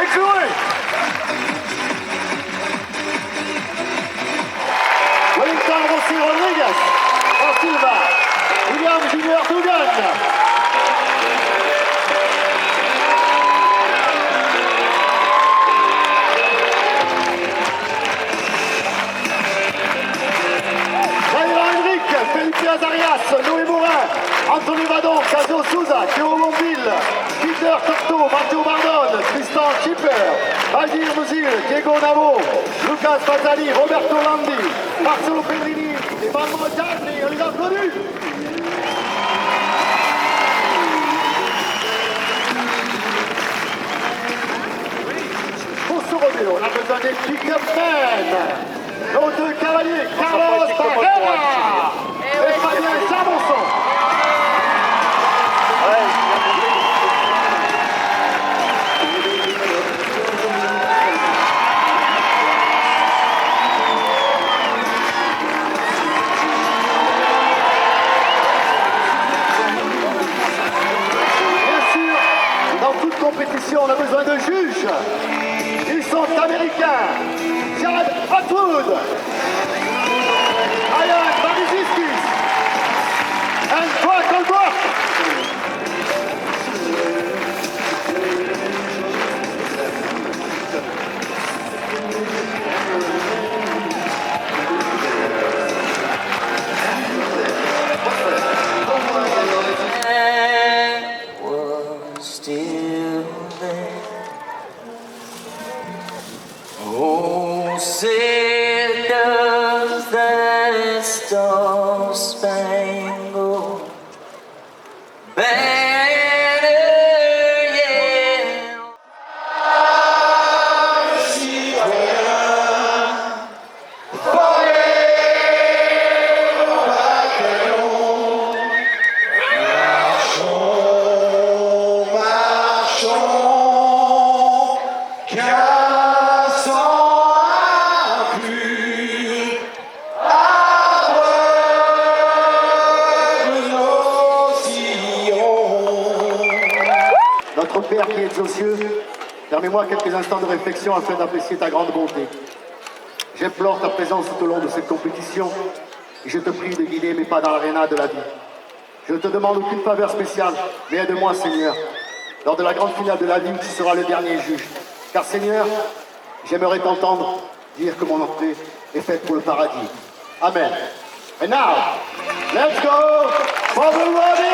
et jouez. Wellington Rossi Rodriguez, Da Silva, William Junior Dugan. Felipe Azarias, Noé Morin, Anthony Vadon, Casio Souza, Théo Monville, Peter Torto, Matteo Bardone, Tristan Schipper, Aldir Musil, Diego Navo, Lucas Fatali, Roberto Landi, Marcelo Pedrini et Manuel Gianni, on les applaudit. Pour ce rodéo, on a besoin des pick-up men. Nos deux cavaliers, Carlos Barrera et Fabien Chamonson. Bien sûr, dans toute compétition, on a besoin de juges. Ils sont américains. Jared Atwood, Ian Bariziskis, and Brock Holbrook. Oh, say does that star-spangled banner yet? Notre Père qui es aux cieux, permets-moi quelques instants de réflexion afin d'apprécier ta grande bonté. J'implore ta présence tout au long de cette compétition et je te prie de guider mes pas dans l'aréna de la vie. Je ne te demande aucune faveur spéciale, mais aide-moi, Seigneur, lors de la grande finale de la vie où tu seras le dernier juge. Car, Seigneur, j'aimerais t'entendre dire que mon entrée est faite pour le paradis. Amen. And now, let's go for the rodeo!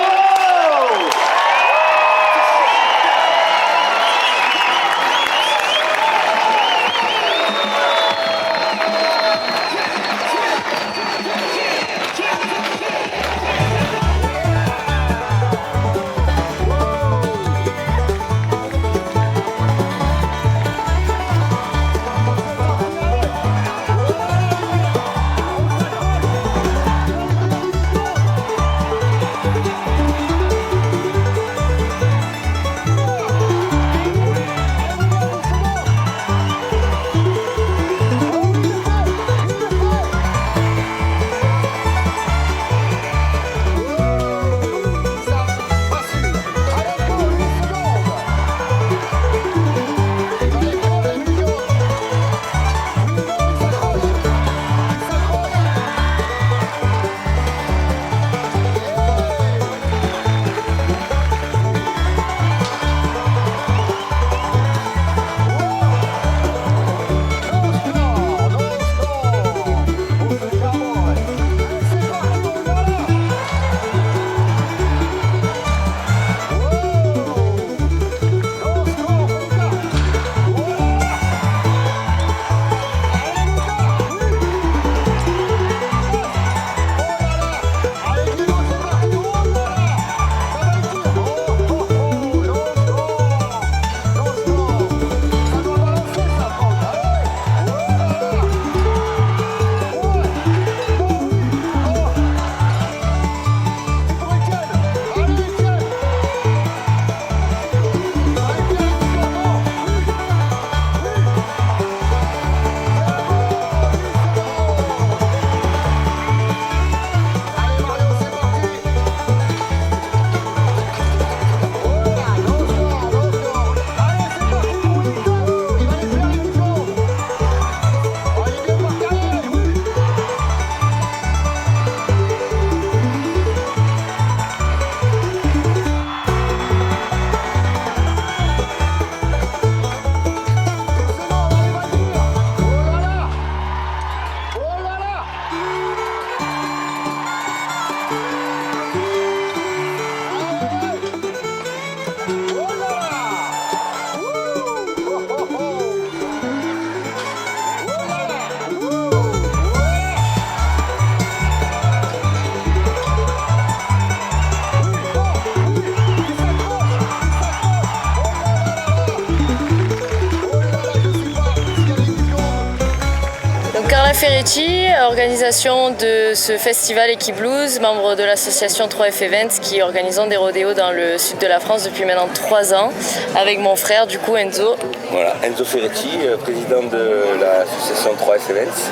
Ferretti, organisation de ce festival Equi Blues, membre de l'association 3F Events qui organisons des rodéos dans le sud de la France depuis maintenant 3 ans, avec mon frère du coup Enzo. Voilà, Enzo Ferretti, président de l'association 3F Events.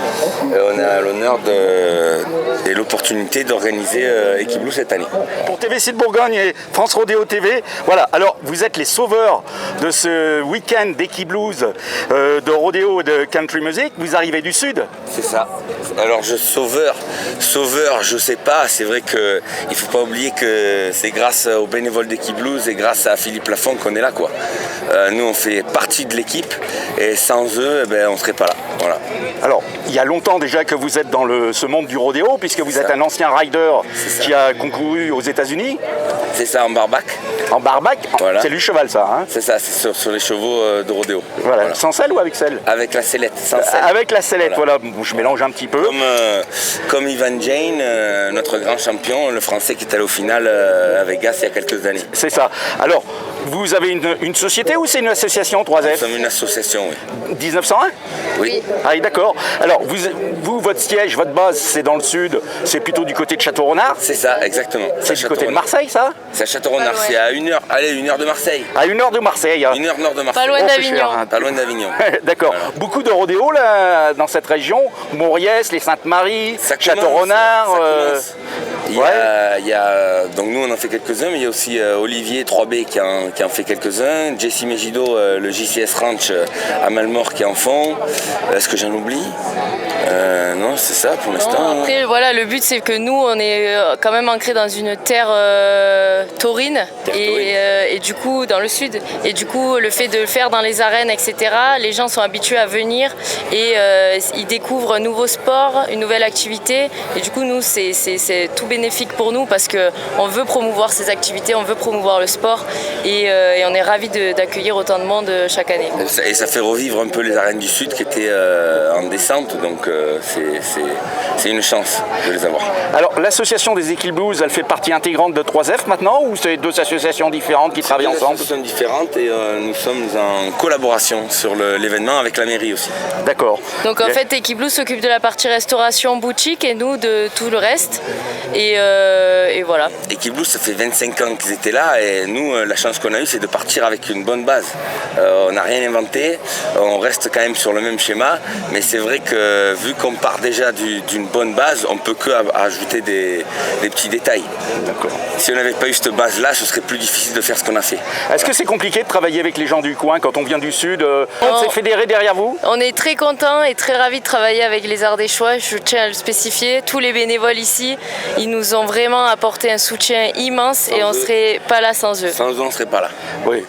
On a l'honneur et l'opportunité d'organiser Equi Blues cette année. Pour TVC de Bourgogne et France Rodéo TV, voilà, alors vous êtes les sauveurs de ce week-end d'Equi Blues, de rodéo et de country music, vous arrivez du sud. C'est ça. Alors sauveur, je sais pas, c'est vrai qu'il ne faut pas oublier que c'est grâce aux bénévoles d'Equi Blues et grâce à Philippe Lafont qu'on est là, quoi. Nous on fait partie de l'équipe et sans eux, on ne serait pas là. Voilà. Alors, il y a longtemps déjà que vous êtes dans ce monde du rodéo, puisque vous êtes un ancien rider qui a concouru aux États-Unis. C'est ça, en barbac. En barbac, voilà. C'est du cheval ça, hein? C'est ça, c'est sur les chevaux de rodéo. Voilà. Sans selle ou avec selle? Avec la sellette, sans selle. Avec la sellette, voilà. Je mélange un petit peu. Comme Ivan Jane, notre grand champion, le français qui est allé au final à Vegas il y a quelques années. C'est ça. Alors, vous avez une société ou c'est une association 3F? Nous sommes une association, oui. 1901? Oui. Ah oui, d'accord. Alors, vous, votre siège, votre base, c'est dans le sud, c'est plutôt du côté de Château-Renard? C'est ça, exactement. C'est du côté de Marseille, ça? C'est à Château-Renard, c'est à 1 heure de Marseille. À 1 heure de Marseille. 1 heure nord de Marseille. Pas loin d'Avignon. Pas loin d'Avignon. D'accord. Voilà. Beaucoup de rodéos là, dans cette région. Mauriès, les Saintes-Maries, Château-Renard. Donc nous on en fait quelques-uns, mais il y a aussi Olivier 3B qui en fait quelques-uns. Jesse Megido, le JCS Ranch à Malmort qui en font. Est-ce que j'en oublie? Non, c'est ça pour l'instant. Après, voilà, le but c'est que nous, on est quand même ancré dans une terre taurine et du coup dans le sud. Et du coup, le fait de le faire dans les arènes, etc., les gens sont habitués à venir et ils découvrent un nouveau sport, une nouvelle activité. Et du coup, nous, c'est tout bénéfique pour nous parce qu'on veut promouvoir ces activités, on veut promouvoir le sport et on est ravis d'accueillir autant de monde chaque année. Et ça fait revivre un peu les arènes du sud qui étaient en descente, donc c'est une chance de les avoir. Alors l'association des Equi Blues, elle fait partie intégrante de 3F maintenant ou c'est deux associations différentes qui travaillent ensemble? Deux associations différentes et nous sommes en collaboration sur l'événement avec la mairie aussi. D'accord. Donc en fait Equi Blues s'occupe de la partie restauration boutique et nous de tout le reste et voilà. Equi Blues, ça fait 25 ans qu'ils étaient là et nous la chance qu'on a eue c'est de partir avec une bonne base. On n'a rien inventé, on reste quand même sur le même schéma, mais c'est vrai que vu qu'on part déjà d'une bonne base, on ne peut que ajouter des petits détails. D'accord. Si on n'avait pas eu cette base-là, ce serait plus difficile de faire ce qu'on a fait. Est-ce que c'est compliqué de travailler avec les gens du coin quand on vient du sud? On s'est fédéré derrière vous? On est très contents et très ravis de travailler avec les Ardéchois, je tiens à le spécifier. Tous les bénévoles ici, ils nous ont vraiment apporté un soutien immense et on ne serait pas là sans eux. Sans eux, on ne serait pas là. Oui.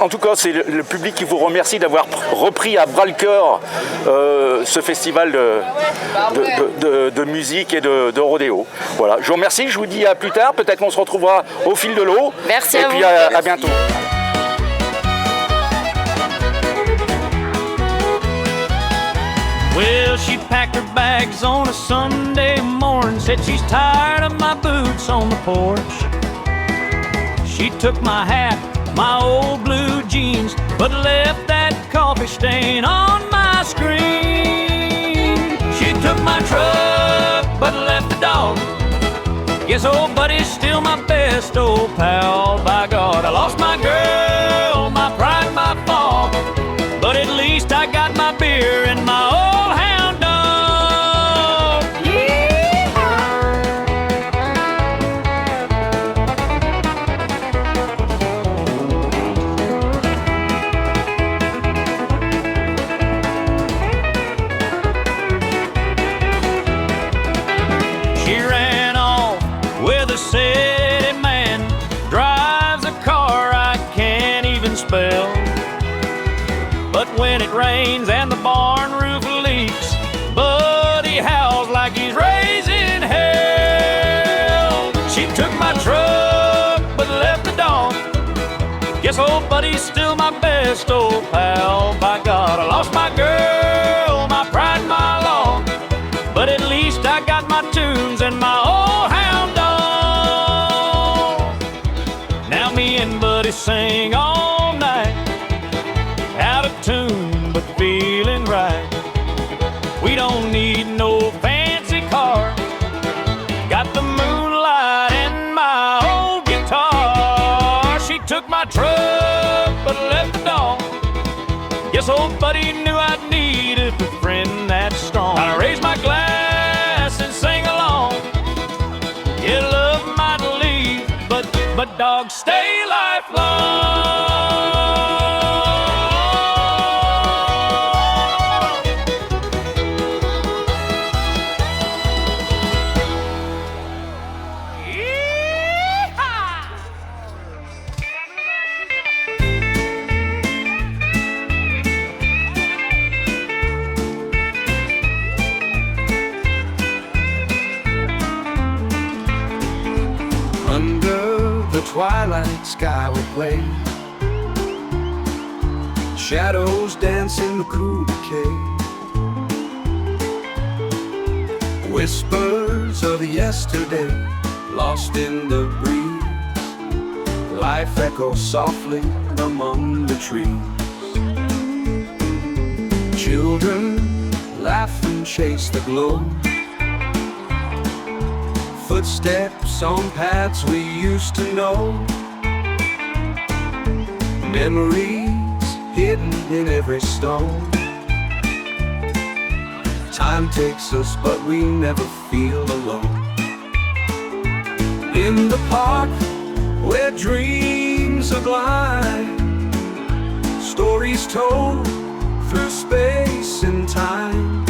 En tout cas, c'est le public qui vous remercie d'avoir repris à bras-le-cœur ce festival de musique et de rodéo. Voilà. Je vous remercie, je vous dis à plus tard. Peut-être qu'on se retrouvera au fil de l'eau. Merci et à puis vous. À bientôt. Well, she packed her bags on a Sunday morning, said she's tired of my boots on the porch. She took my hat, my old blue jeans, but left that coffee stain on my screen. She took my truck, but left the dog. Guess old buddy's still my best old pal. By God, I lost my girl, my pride, my fall, but at least I got my beer and my old hound dog. She ran off with a city man, drives a car I can't even spell. But when it rains and the barn roof leaks, Buddy howls like he's raising hell. She took my truck but left the dog. Guess old Buddy's still my best old pal. By God, I lost my girl, my pride, my law, but at least I got my tunes and my old hound dog. Now me and Buddy sing all night, out of tune but feeling right. We don't need took my truck, but left the dog. Guess old buddy knew I'd need a friend that's strong. I raise my glass and sing along. Yeah, love might leave, but dogs stay lifelong. Twilight sky will play, shadows dance in the cool decay. Whispers of yesterday lost in the breeze. Life echoes softly among the trees. Children laugh and chase the glow. Footsteps on paths we used to know. Memories hidden in every stone. Time takes us, but we never feel alone. In the park where dreams are blind, stories told through space and time.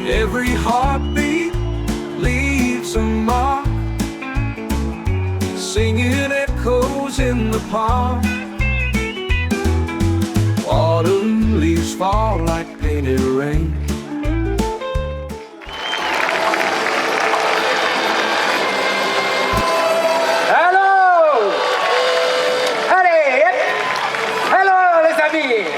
Every heartbeat leaves a mark, singing echoes in the park. Autumn leaves fall like painted rain. Hello! Allez, hop! Hello les amis!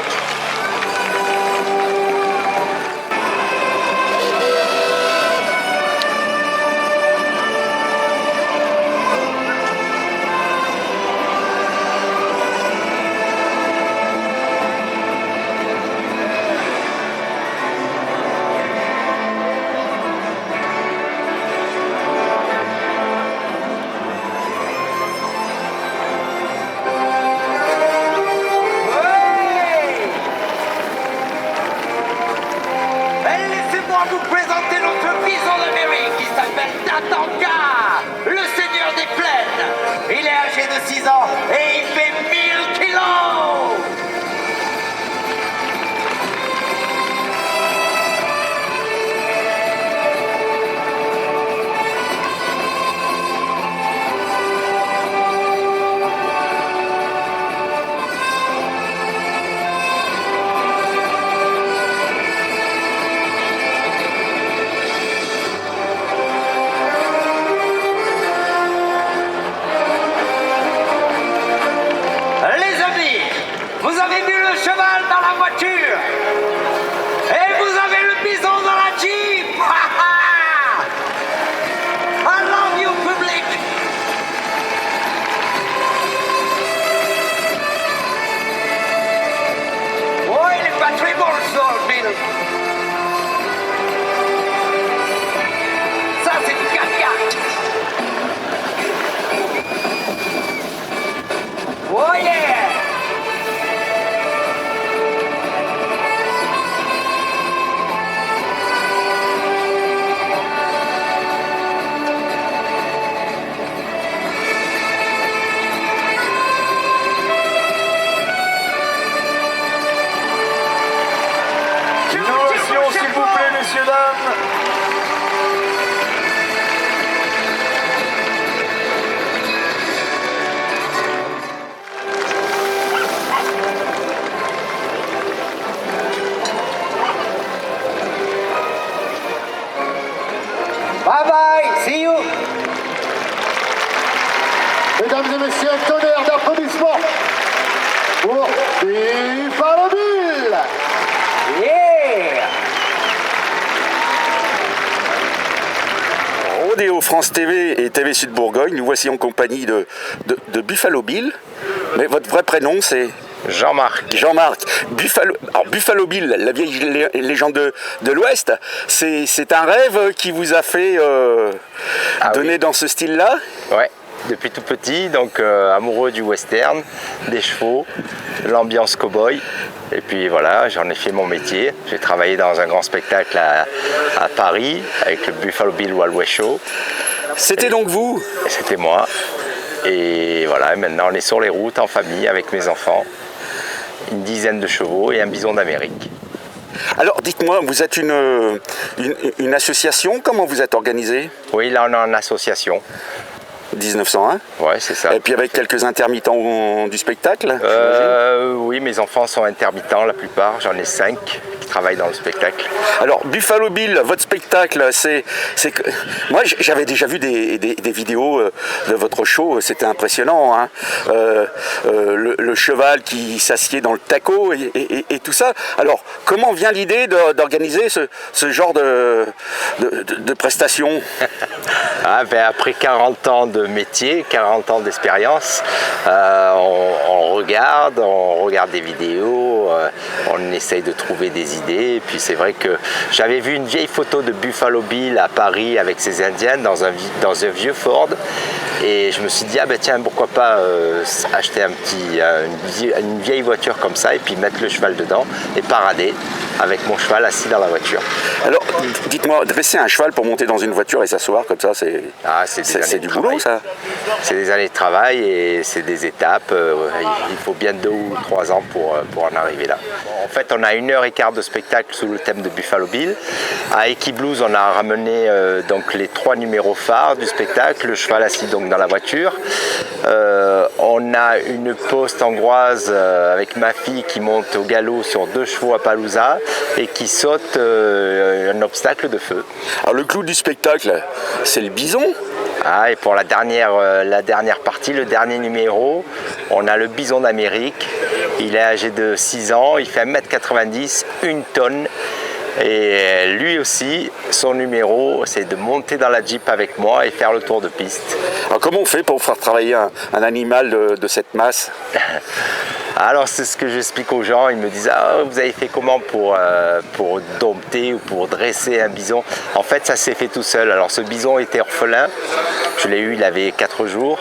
Laissez-moi vous présenter notre bison d'Amérique qui s'appelle Tatanka, le seigneur des plaines. Il est âgé de 6 ans et il fait 1000 kilos. Vous avez vu le cheval dans la voiture et vous avez le bison dans la Jeep. I love you, public. Oh, il est pas très bon le sol, Bill. Ça, c'est du 4x4. Oh yeah. S'il vous plaît, messieurs, dames. Bye bye, see you. Mesdames et messieurs, un tonnerre d'applaudissements pour Buffalo Bill. Yeah. Rodéo France TV et TV Sud Bourgogne, nous voici en compagnie de Buffalo Bill. Mais votre vrai prénom c'est Jean-Marc. Jean-Marc. Buffalo Bill, la vieille légende de l'Ouest, c'est un rêve qui vous a fait donner dans ce style-là? Ouais. depuis tout petit, donc amoureux du western, des chevaux, l'ambiance cow-boy. Et puis voilà, j'en ai fait mon métier. J'ai travaillé dans un grand spectacle à Paris avec le Buffalo Bill Wild West Show. C'était donc vous? C'était moi. Et voilà, maintenant on est sur les routes en famille avec mes enfants. Une dizaine de chevaux et un bison d'Amérique. Alors dites-moi, vous êtes une association, comment vous êtes organisé? Oui, là on est en association. 1901? Ouais, c'est ça. Et puis avec quelques intermittents du spectacle? Oui, mes enfants sont intermittents la plupart, j'en ai 5 qui travaillent dans le spectacle. Alors Buffalo Bill, votre spectacle, c'est que... Moi j'avais déjà vu des vidéos de votre show, c'était impressionnant, hein. Le cheval qui s'assied dans le taco et tout ça. Alors comment vient l'idée d'organiser ce genre de prestations? Après 40 ans de métier, 40 ans d'expérience, on regarde des vidéos, on essaye de trouver des idées. Et puis c'est vrai que j'avais vu une vieille photo de Buffalo Bill à Paris avec ses Indiens dans un vieux Ford. Et je me suis dit, tiens, pourquoi pas acheter une vieille voiture comme ça et puis mettre le cheval dedans et parader avec mon cheval assis dans la voiture. Alors, dites-moi, dresser un cheval pour monter dans une voiture et s'asseoir comme ça, c'est du boulot, ça? C'est des années de travail et c'est des étapes. Il faut bien 2 ou 3 ans pour en arriver là. En fait, on a 1h15 de spectacle sous le thème de Buffalo Bill. À Equiblues, on a ramené donc les 3 numéros phares du spectacle, le cheval assis donc dans la voiture. On a une poste hongroise avec ma fille qui monte au galop sur 2 chevaux à Palooza et qui saute un obstacle de feu. Alors le clou du spectacle, c'est le bison? Et pour la dernière partie, le dernier numéro, on a le bison d'Amérique. Il est âgé de 6 ans, il fait 1m90, 1 tonne. Et lui aussi, son numéro, c'est de monter dans la Jeep avec moi et faire le tour de piste. Alors comment on fait pour faire travailler un animal de cette masse? Alors c'est ce que j'explique aux gens, ils me disent vous avez fait comment pour dompter ou pour dresser un bison? En fait ça s'est fait tout seul. Alors ce bison était orphelin, je l'ai eu, il avait 4 jours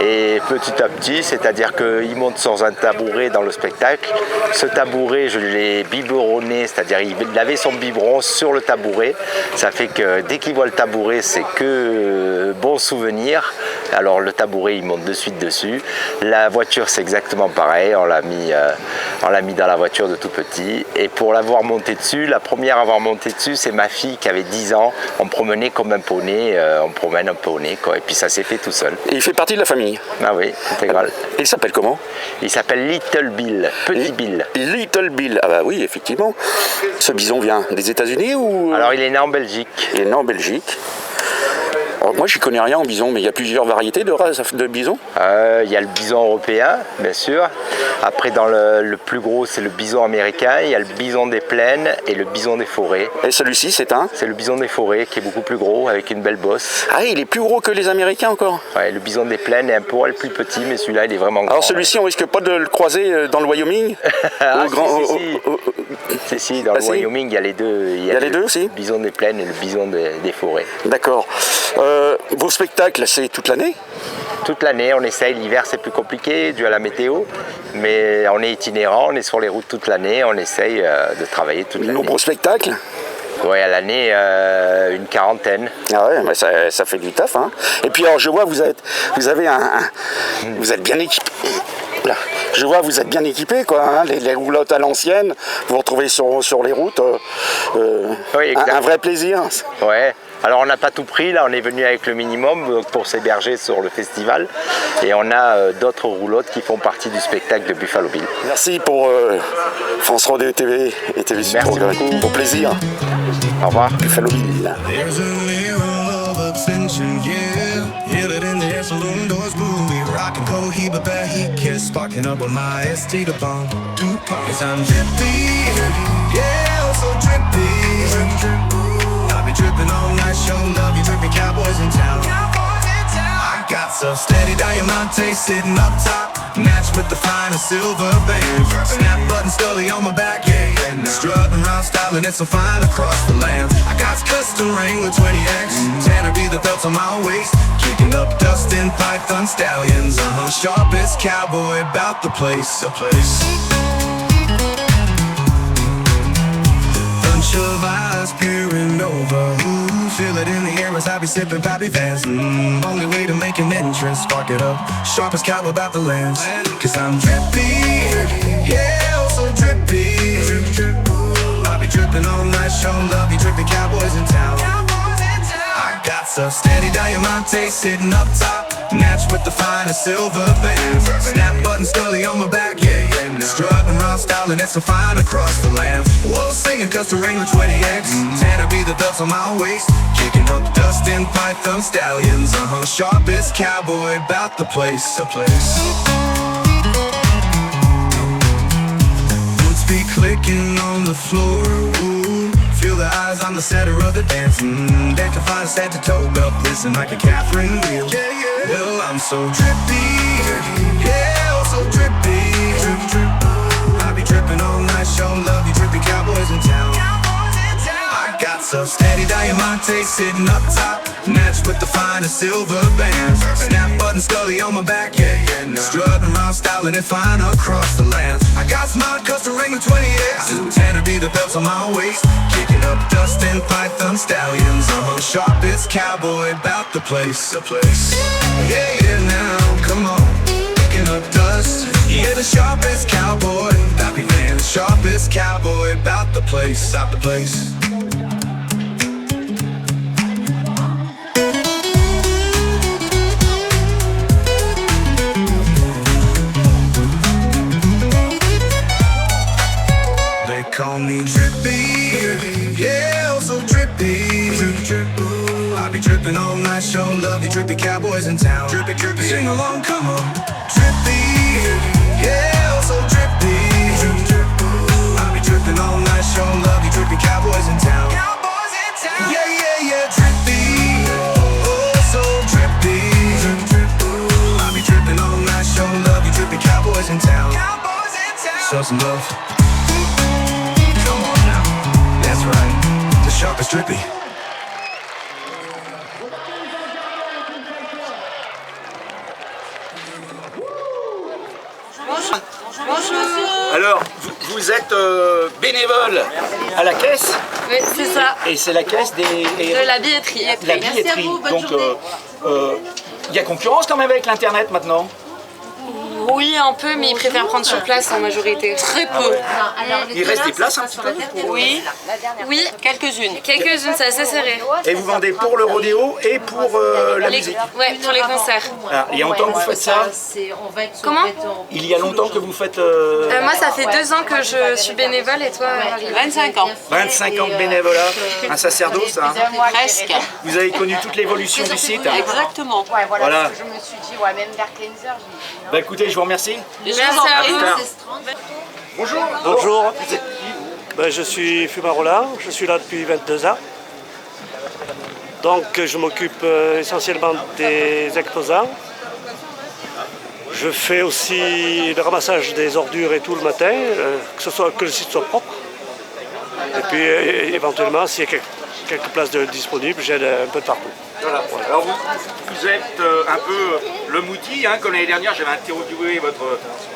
et petit à petit, c'est-à-dire qu'il monte sur un tabouret dans le spectacle. Ce tabouret je l'ai biberonné, c'est-à-dire il avait son biberon sur le tabouret. Ça fait que dès qu'il voit le tabouret c'est que bon souvenir. Alors le tabouret il monte de suite dessus. La voiture c'est exactement pareil. On l'a mis dans la voiture de tout petit. Et pour l'avoir monté dessus, la première à avoir monté dessus, c'est ma fille qui avait 10 ans. On promenait comme un poney, on promène un poney, quoi. Et puis ça s'est fait tout seul. Et il fait partie de la famille? Ah oui, intégral. Et il s'appelle comment? Il s'appelle Little Bill, Petit Bill. Little Bill, ah bah oui, effectivement. Ce bison vient des États-Unis ou? Alors il est né en Belgique. Il est né en Belgique. Alors, moi, j'y connais rien en bison, mais il y a plusieurs variétés de races de bison. Il y a le bison européen, bien sûr. Après, dans le plus gros, c'est le bison américain. Il y a le bison des plaines et le bison des forêts. Et celui-ci, c'est un? C'est le bison des forêts qui est beaucoup plus gros, avec une belle bosse. Ah, il est plus gros que les Américains encore? Ouais, le bison des plaines est un poil plus petit, mais celui-là, il est vraiment grand. Alors celui-ci, on risque pas de le croiser dans le Wyoming? Si, dans le Wyoming, il y a les deux. Il y a les deux aussi? Le bison des plaines et le bison des forêts. D'accord. Vos spectacles, c'est toute l'année? Toute l'année, on essaye. L'hiver, c'est plus compliqué dû à la météo, mais on est itinérant, on est sur les routes toute l'année, on essaye de travailler toute l'année. Nombreux spectacles? Oui, à l'année, une 40aine. Ah ouais, mais ça fait du taf, hein. Et puis alors, je vois, vous êtes bien équipé. Là. Je vois, vous êtes bien équipé, quoi. Hein, les roulottes à l'ancienne, vous vous retrouvez sur les routes. Oui, un vrai plaisir. Ouais. Alors on n'a pas tout pris, là on est venu avec le minimum pour s'héberger sur le festival et on a d'autres roulottes qui font partie du spectacle de Buffalo Bill. Merci pour France Rodeo TV et TV Sud. Merci beaucoup. Au plaisir. Au revoir. Buffalo Bill. Rockin' Cohiba, bad heat kiss, sparking up with my ST to bomb. 2 pockets, I'm drippy, yeah, so drippy. I'll be dripping all night, show love, you dripping cowboys in town. I I got some steady diamante sitting up top, matched with the finest silver band. Snap button Scully on my back, yeah, yeah. Now strutting around styling it so fine across the land. I got custom Wrangler 20X, Tanner be the belts on my waist, kicking up dust in Python stallions. Sharpest cowboy about the place, a place. Bunch of eyes peering over. Ooh, feel it in the air as I be sipping Pappy Vans. Only way to make an entrance, spark it up. Sharpest cow about the lands. Cause I'm drippy, yeah, oh so drippy. I'll be dripping all night, show love you drippy cowboys in town. I got some steady diamante sitting up top, matched with the finest silver bands. Snap button Scully on my back, yeah, yeah. Now strutting around styling it so fine across the land. Whoa, singing custom Wrangler 20X, Tanner be the belts on my waist, kicking up dust in Python stallions. Sharpest cowboy about the place, a place. Boots be clicking on the floor, ooh. Feel the eyes on the center of the dance. That to find set to toe belt, listen like a Catherine wheel. Yeah, yeah. Well, I'm so drippy, yeah, oh so drippy. Drip, drip. I'll be dripping all night, show love you drippy cowboys in town. I got some steady diamante sitting up top, matched with the finest silver bands. Snap button Scully on my back, yeah, yeah. Now strutting around styling it fine across the land. I got smart custom Wrangler 20X, Tanner be the belts on my waist, kicking up dust in Python stallions. Sharpest cowboy about the place, a place. Yeah, yeah, now, come on, kicking up dust. Yeah, the sharpest cowboy, Pappy Van, the sharpest cowboy about the place, stop the place. They call me drippy, yeah, oh so drippy. Drip, drip, ooh, I'll be dripping all night, show love you drippy cowboys in town. Drippy, drippy, sing along, come on. Drippy, yeah, oh so drippy. Drip, drip, ooh, I'll be dripping all night, show love you drippy cowboys in town. Cowboys in town. Yeah, yeah, yeah, drippy, oh so drippy. Drip, drip, ooh, I'll be dripping all night, show love you drippy cowboys in town. Cowboys in town. Show some love. That's right, the sharpest drippy. Alors, vous êtes bénévole à la caisse, Oui, c'est ça, et c'est la caisse de la billetterie. la billetterie. Donc, il y a concurrence quand même avec l'Internet maintenant. Oui, un peu, mais ils préfèrent prendre sur place en majorité. Très peu. Il reste des places un petit peu Oui, oui, quelques-unes. Quelques-unes, c'est assez serré. Et vous vendez pour le rodéo et pour la musique. Ouais, pour les concerts. Ah, il y a longtemps que vous faites ça? Comment? Il y a longtemps que vous faites... Moi, ça fait 2 ans que je suis bénévole et toi, 25 ans. 25 ans de bénévolat, un sacerdoce, hein. Presque. Vous avez connu toute l'évolution du site, hein. Exactement. Voilà. Je me suis dit, ouais, même vers 15h, j'ai dit. Bah écoutez, je vous remercie. Merci à vous. Bonjour. Bonjour, je suis Fumarola, je suis là depuis 22 ans. Donc je m'occupe essentiellement des exposants. Je fais aussi le ramassage des ordures et tout le matin, que le site soit propre. Et puis éventuellement, s'il y a quelques places disponibles, j'aide un peu de partout. Voilà. Alors vous êtes un peu le Mouti, hein, comme l'année dernière j'avais interviewé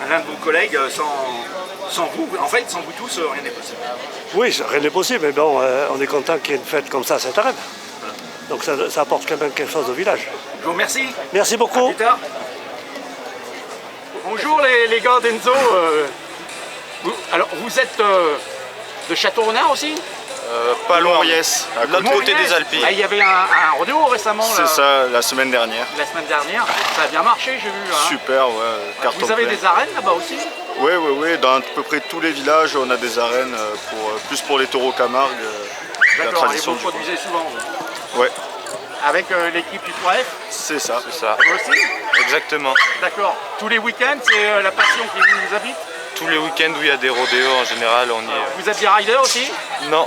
l'un de vos collègues, sans vous, en fait sans vous tous rien n'est possible. Oui, rien n'est possible, mais bon, on est content qu'il y ait une fête comme ça à Saint-Arène. Donc ça apporte quand même quelque chose au village. Je vous remercie. Merci beaucoup. À plus tard. Bonjour les gars d'Enzo. Alors vous êtes de Château-Renard aussi? Pas loin, yes, à l'autre côté des Alpilles. Ah, il y avait un rodéo récemment. C'est ça, la semaine dernière. La semaine dernière, ça a bien marché, j'ai vu. Hein. Super, ouais, carton Vous avez plein. des arènes là-bas aussi? Oui, dans à peu près tous les villages, on a des arènes, plus pour les taureaux Camargue. La D'accord, et tradition vous du produisez souvent? Ouais, Avec l'équipe du 3F? c'est ça. Vous aussi? Exactement. D'accord. Tous les week-ends, c'est la passion qui vous habite? Tous les week-ends où il y a des rodéos, en général, on y est. Vous êtes des riders aussi? Non.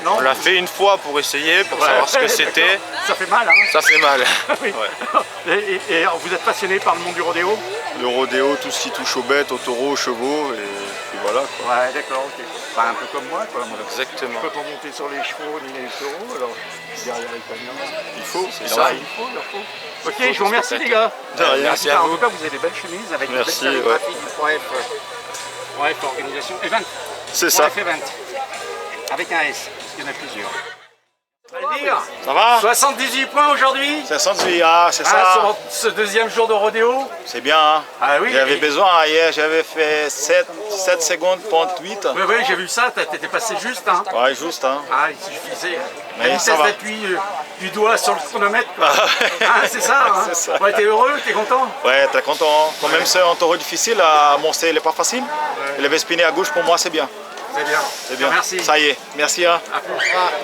Non. On l'a fait une fois pour essayer, pour savoir ce que c'était. Ça fait mal, hein? Ça fait mal. Oui. Ouais. Et alors, vous êtes passionné par le monde du rodéo? Le rodéo, tout ce qui touche aux bêtes, aux taureaux, aux chevaux, et puis voilà. Quoi. Ouais, d'accord, ok. Enfin, un peu comme moi, quoi. Exactement. Je peux pas monter sur les chevaux ni les taureaux, alors derrière les camions. Il faut, c'est ça. ça. Il faut. Ok, je vous remercie les gars. De rien. Merci à En vous. tout cas, vous avez des belles chemises avec Merci, une belle sérigraphie du 3F organisation event. C'est ça. 3F event. Avec un S, parce qu'il y en a plusieurs. Aldir, Ça va? 78 points aujourd'hui. 78, ah, c'est ça. Sur ce deuxième jour de rodéo. C'est bien, hein? Ah oui. J'avais besoin, hier j'avais fait 7 secondes, 8. Oui, j'ai vu ça, t'étais passé juste. Hein. Ouais, juste, hein. Ah, il suffisait. Mais La ça vitesse va. d'appui du doigt sur le chronomètre. Quoi. C'est ça, hein. C'est ça. Ouais, t'es heureux, t'es content? Ouais, t'es content. Hein. Quand même, c'est un taureau difficile, à monter, il n'est pas facile. Ouais. Il avait spiné à gauche, pour moi, c'est bien. C'est bien. C'est bien. Merci. Ça y est, merci. Hein.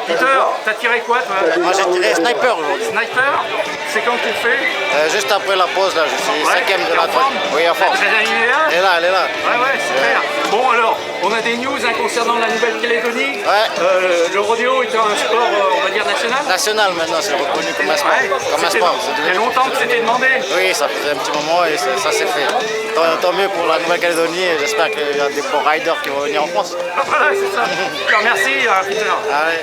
Peter, t'as tiré quoi toi? Moi j'ai tiré sniper aujourd'hui. Sniper? C'est quand tu le fais? Juste après la pause là, je suis Ouais, 5ème de t'es la en forme? Oui, en forme. Très animé là? Elle est là, elle est là. Ouais, super. Bon alors, on a des news concernant la Nouvelle-Calédonie. Le rodéo est un sport, on va dire, national? National maintenant, c'est reconnu comme un sport. Comme un sport. Il y a longtemps que c'était demandé. Oui, ça faisait un petit moment et ça s'est fait. Tant mieux pour la Nouvelle-Calédonie et j'espère qu'il y a des bons riders qui vont venir en France. Voilà, c'est ça. Merci, Peter. Allez.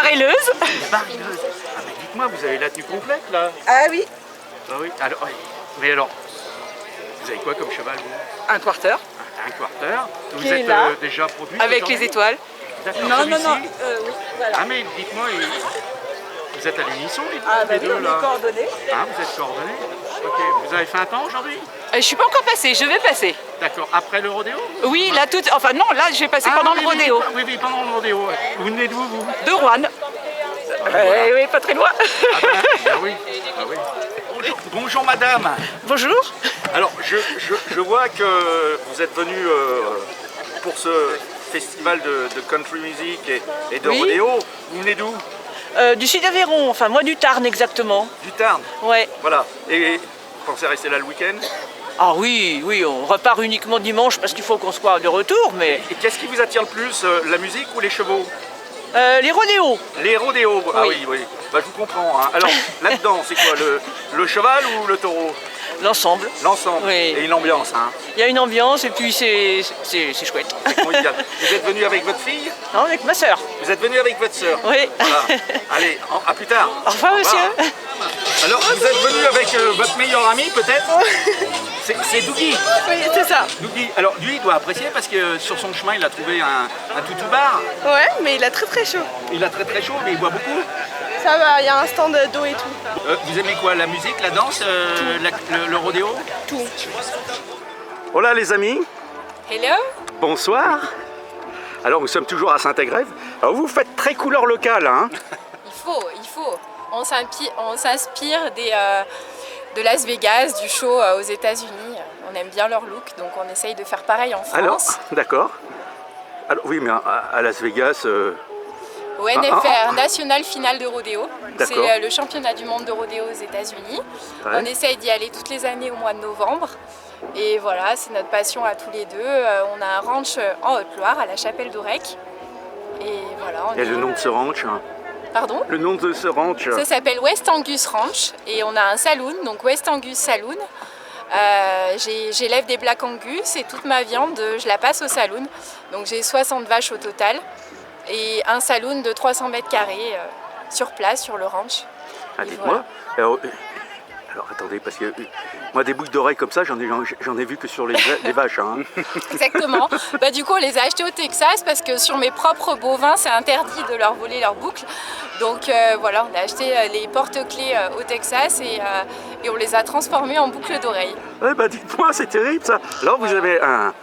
baréleuse. Baréleuse. Ah, mais dites-moi, vous avez la tenue complète là? Ah oui. Ah oui. Alors, mais alors, vous avez quoi comme cheval vous? Un quarter. Un quarter. Vous Qui est êtes là, déjà produit avec aujourd'hui? les étoiles. D'accord, Non, celui-ci? oui, voilà. Ah mais dites-moi, vous êtes à l'unisson les Ah bah les oui, deux on là? est coordonnés. Ah, vous êtes coordonnés? Ok, vous avez fait un temps aujourd'hui? Je suis pas encore passée, je vais passer. D'accord, après le rodéo? Oui, là tout, enfin non, là je vais passer pendant oui, le rodéo. Oui, oui, pendant le rodéo. Vous venez d'où vous? De Roanne. Oui, pas très loin. Ah oui, ah oui. Bonjour madame. Bonjour. Alors je vois que vous êtes venu pour ce festival de country music et de Oui. rodéo. Vous venez d'où? Du sud d'Aveyron, enfin moi du Tarn exactement. Du Tarn. Ouais. Voilà. Et vous pensez rester là le week-end? Ah oui, oui, on repart uniquement dimanche parce qu'il faut qu'on soit de retour, mais... Et qu'est-ce qui vous attire le plus, la musique ou les chevaux? Les rodéos. Les rodéos, ah Oui. oui, oui. Bah, je vous comprends. Hein. Alors là-dedans, c'est quoi, le cheval ou le taureau? L'ensemble. L'ensemble. Oui. Et une ambiance. Hein. Il y a une ambiance et puis c'est chouette. C'est convivial. Vous êtes venu avec votre fille? Non, avec ma sœur. Vous êtes venu avec votre sœur? Oui. Voilà. Allez, à plus tard. Au revoir, monsieur. Alors, vous êtes venu avec votre meilleur ami, peut-être? C'est Dougie. Oui, c'est ça. Dougie. Alors, lui, il doit apprécier parce que sur son chemin, il a trouvé un toutou bar. Ouais, mais il a très chaud. Il a très chaud, mais il boit beaucoup. Ça va, il y a un stand d'eau et tout. Vous aimez quoi? La musique, la danse, le rodéo? Tout. Hola les amis. Hello. Bonsoir. Alors, nous sommes toujours à Saint-Agrève. Alors, vous faites très couleur locale, hein? Il faut. On s'inspire de Las Vegas, du show aux États-Unis. On aime bien leur look, donc on essaye de faire pareil en France. Alors, d'accord. Alors, oui, mais à Las Vegas... Au NFR, National Final de Rodéo. C'est D'accord. le championnat du monde de rodéo aux États-Unis. Ouais. On essaye d'y aller toutes les années au mois de novembre. Et voilà, c'est notre passion à tous les deux. On a un ranch en Haute-Loire, à la Chapelle d'Aurec. Et voilà. Et le nom de ce ranch? Hein. Pardon? Le nom de ce ranch? Ça s'appelle West Angus Ranch. Et on a un saloon, donc West Angus Saloon. J'élève des Black Angus et toute ma viande, je la passe au saloon. Donc j'ai 60 vaches au total. Et un saloon de 300 mètres carrés sur place, sur le ranch. Ah, dites-moi. Alors, attendez, parce que moi, des boucles d'oreilles comme ça, j'en ai vu que sur les vaches. Hein. Exactement. Bah, du coup, on les a achetés au Texas parce que sur mes propres bovins, c'est interdit de leur voler leurs boucles. Donc voilà, on a acheté les porte-clés au Texas et on les a transformés en boucles d'oreilles. Eh ben, dites-moi, c'est terrible ça. Alors, vous avez un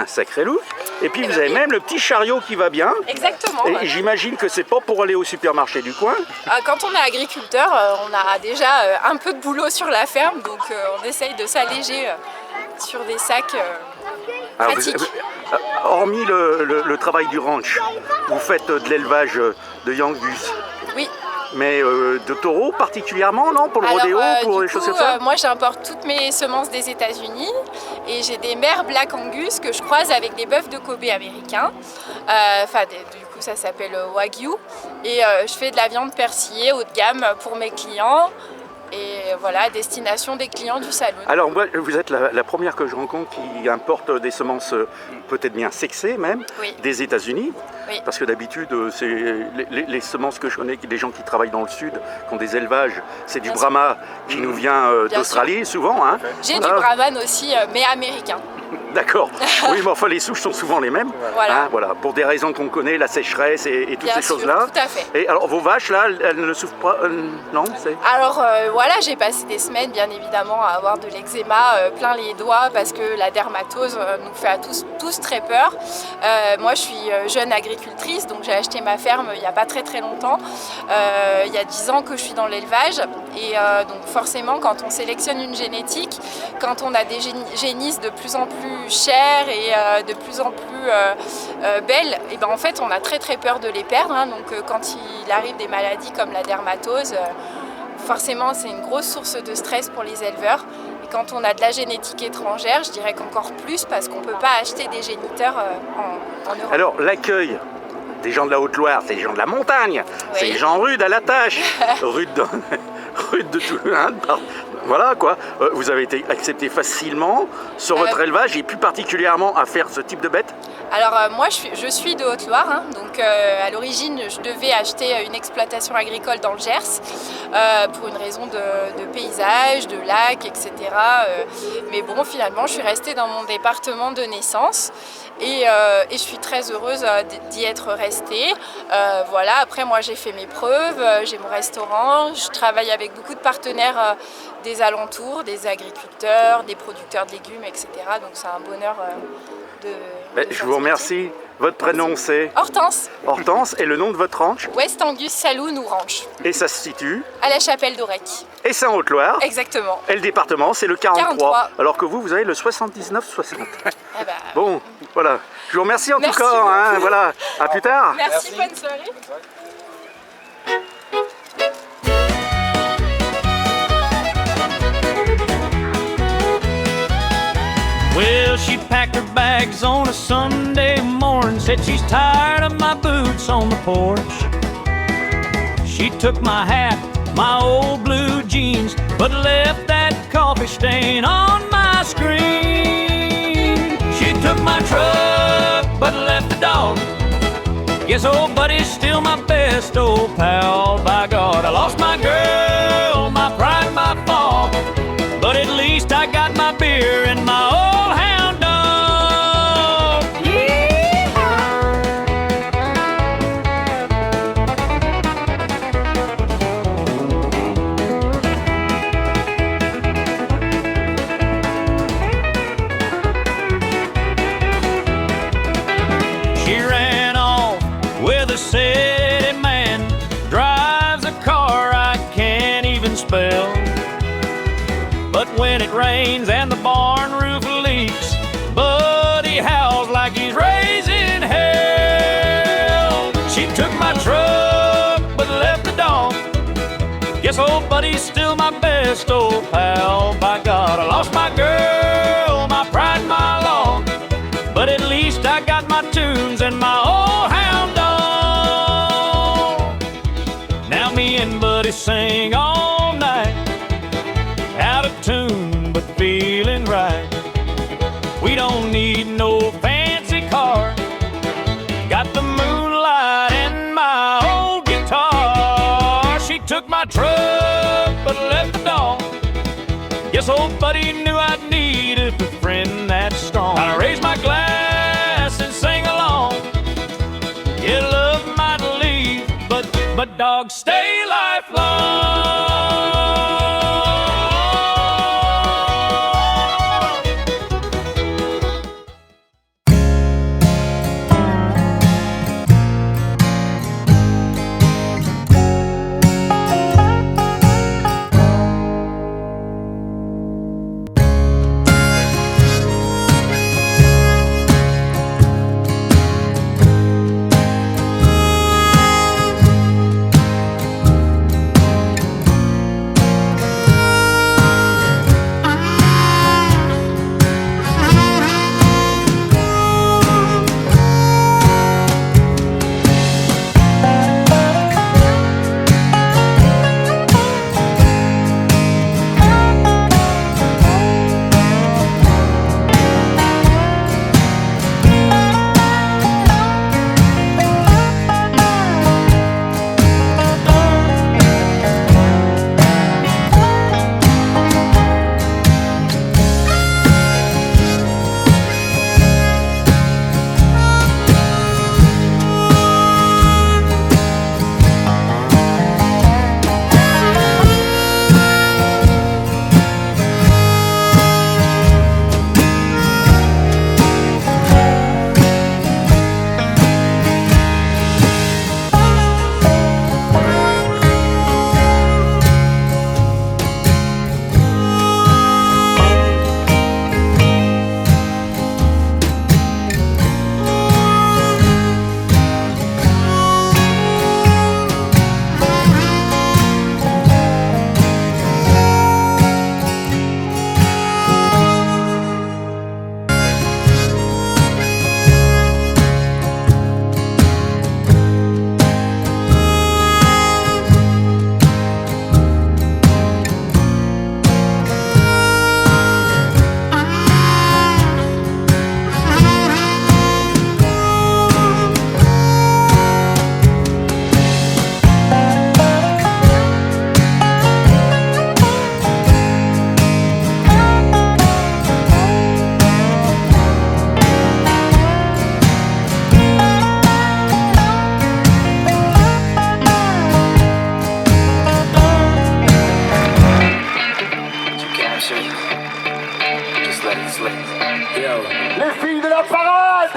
sacré look. Et puis, vous avez même le petit chariot qui va bien. Exactement. Et j'imagine que c'est pas pour aller au supermarché du coin. Quand on est agriculteur, on a déjà un peu de boulot sur la ferme, donc on essaye de s'alléger sur des sacs Alors, pratiques. Hormis le travail du ranch, vous faites de l'élevage de Yangus. Oui. Mais de taureaux particulièrement, non? Pour le rodéo, pour les choses comme ça? Moi j'importe toutes mes semences des États-Unis et j'ai des mères Black Angus que je croise avec des bœufs de Kobe américains. Du coup ça s'appelle Wagyu. Et je fais de la viande persillée haut de gamme pour mes clients. Et voilà, destination des clients du salon. Alors moi, vous êtes la première que je rencontre qui importe des semences peut-être bien sexées même, Oui. des États-Unis. Oui. Parce que d'habitude, c'est les semences que je connais, des gens qui travaillent dans le sud, qui ont des élevages, c'est du Bien Brahma qui nous vient Bien d'Australie souvent. Hein. J'ai du Brahman aussi, mais américain. D'accord. Oui, mais enfin les souches sont souvent les mêmes. Voilà. Hein, voilà. Pour des raisons qu'on connaît, la sécheresse et toutes Bien ces sûr, choses-là. tout à fait. Et alors vos vaches là, elles ne souffrent pas non, c'est... Alors voilà, j'ai passé des semaines bien évidemment à avoir de l'eczéma plein les doigts parce que la dermatose nous fait à tous très peur. Moi je suis jeune agricultrice, donc j'ai acheté ma ferme il n'y a pas très longtemps. Il y a 10 ans que je suis dans l'élevage et donc forcément quand on sélectionne une génétique, quand on a des génisses de plus en plus chères et de plus en plus belles, et ben en fait on a très peur de les perdre. Hein. Donc quand il arrive des maladies comme la dermatose, forcément c'est une grosse source de stress pour les éleveurs. Et quand on a de la génétique étrangère, je dirais qu'encore plus parce qu'on ne peut pas acheter des géniteurs en Europe. Alors l'accueil des gens de la Haute-Loire, c'est les gens de la montagne, c'est les gens rudes à la tâche, rudes de tout. Hein, voilà quoi. Vous avez été accepté facilement sur votre élevage et plus particulièrement à faire ce type de bête? Alors moi je suis de Haute-Loire, hein, donc à l'origine je devais acheter une exploitation agricole dans le Gers pour une raison de paysage, de lac, etc. Mais bon, finalement je suis restée dans mon département de naissance et je suis très heureuse d'y être restée. Voilà, après moi j'ai fait mes preuves, j'ai mon restaurant, je travaille avec beaucoup de partenaires des alentours, des agriculteurs, des producteurs de légumes, etc. Donc c'est un bonheur je vous remercie. Votre prénom c'est Hortense. Hortense, et le nom de votre ranch? West Angus Saloon ou Ranch. Et ça se situe? À la Chapelle d'Aurec. Et c'est en Haute-Loire? Exactement. Et le département c'est le 43. 43. Alors que vous avez le 79-60. Ah bah... Bon, voilà. Je vous remercie en Merci tout cas. Hein, voilà. À plus tard. Merci, bonne soirée. Well, she packed her bags on a Sunday morning, said she's tired of my boots on the porch. She took my hat, my old blue jeans, but left that coffee stain on my screen. She took my truck, but left the dog. Guess old buddy's still my best old pal. By God, I lost my girl, my pride, my fall, but at least I got my beer and my old hound dog. She ran off with a city man, drives a car I can't even spell. But when it rains and the barn roof leaks, Buddy howls like he's raising hell. She took my truck but left the dog. Guess old Buddy's still my best old pal. By God, I lost my girl, my pride, my law, but at least I got my tunes and my old hound dog. Now me and Buddy sing all night, out of tune but feeling right. We don't need no fancy car, got the moonlight and my old guitar. She took my truck but left the dog. Guess old Buddy knew I'd need a friend that strong. I raise my glass and sing along. Yeah, love might leave, but dogs stay lifelong.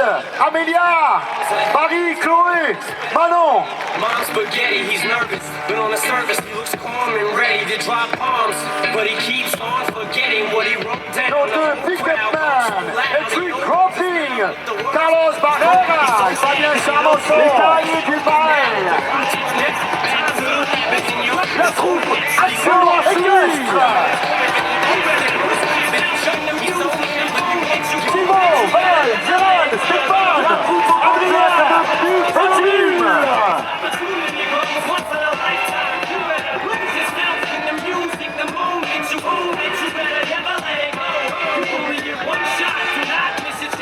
Amélia, Marie, Chloé, Manon. Mom's spaghetti, he's nervous, but on the surface he looks calm and ready to drop bombs. But he keeps on forgetting what he wrote down. Nos deux Picketman et puis Cropping, Carlos Barrera, Fabien Chamonceau, les Cavaliers du Bail. La troupe Action Équestre. Thibaut, Val, Gérald, Stéphane, Adrien, et Jim.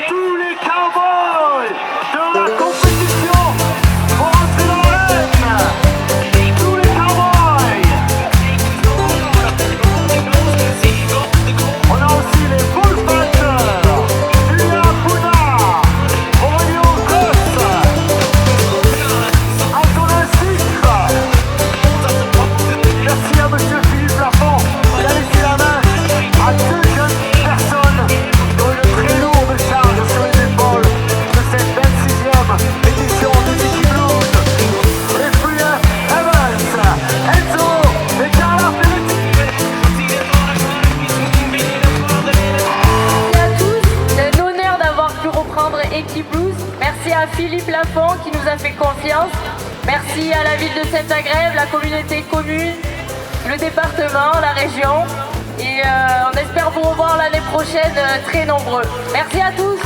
Tous les cowboys de la compétition vont entrer dans l'arène. Tous les cowboys. On a aussi les Bullfighters, Julien Pouna, Aurélien Gosse, Antonin Cicre. Merci à monsieur Philippe Lafont qui a laissé la main à deux jeunes personnes qui ont une très lourde charge sur les épaules de cette 26e édition du Tiki Blues. Les Fouillens Evans, Enzo et Carla Ferretti. Merci à tous, c'est un honneur d'avoir pu reprendre Équipe Blues. Merci à Philippe Lafont qui nous a fait confiance. Merci à la ville de Saint-Agrève, la communauté commune, le département, la région. Et on espère vous revoir l'année prochaine très nombreux. Merci à tous.